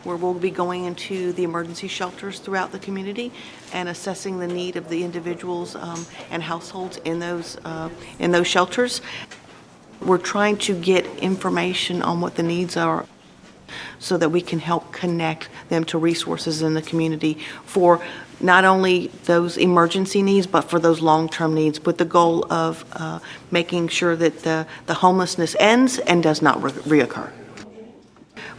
where we'll be going into the emergency shelters throughout the community and assessing the need of the individuals and households in those shelters. We're trying to get information on what the needs are so that we can help connect them to resources in the community for not only those emergency needs, but for those long-term needs, with the goal of making sure that the homelessness ends and does not reoccur.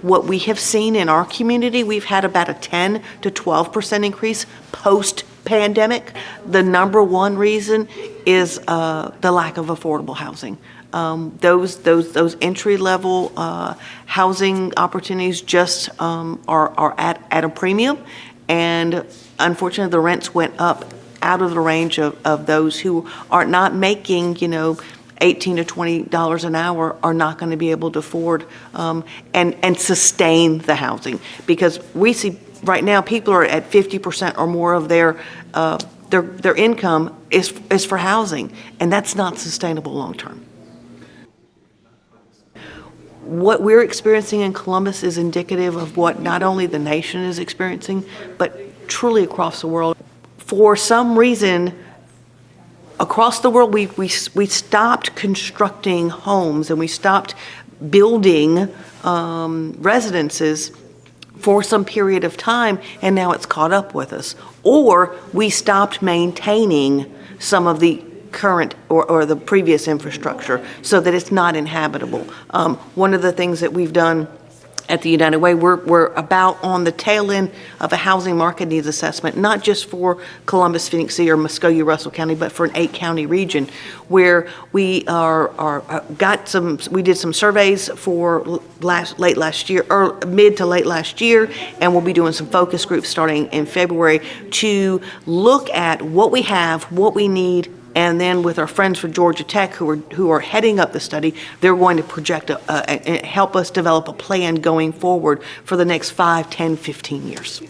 What we have seen in our community, we've had about a 10 to 12% increase post-pandemic. The number one reason is the lack of affordable housing. Those entry-level housing opportunities just are at a premium, and unfortunately the rents went up out of the range of those who are not making, $18 to $20 an hour, are not going to be able to afford and sustain the housing, because we see right now people are at 50% or more of their income is for housing, and that's not sustainable long term. What we're experiencing in Columbus is indicative of what not only the nation is experiencing, but truly across the world. For some reason, across the world, we stopped constructing homes and we stopped building residences for some period of time, and now it's caught up with us. Or we stopped maintaining some of the current or the previous infrastructure so that it's not inhabitable. One of the things that we've done at the United Way, we're about on the tail end of a housing market needs assessment, not just for Columbus, Phoenix City, or Muskogee, Russell County, but for an 8-county region, where we we did some surveys for late last year, or mid to late last year, and we'll be doing some focus groups starting in February to look at what we have, what we need. And then with our friends from Georgia Tech who are heading up the study, they're going to project help us develop a plan going forward for the next 5, 10, 15 years.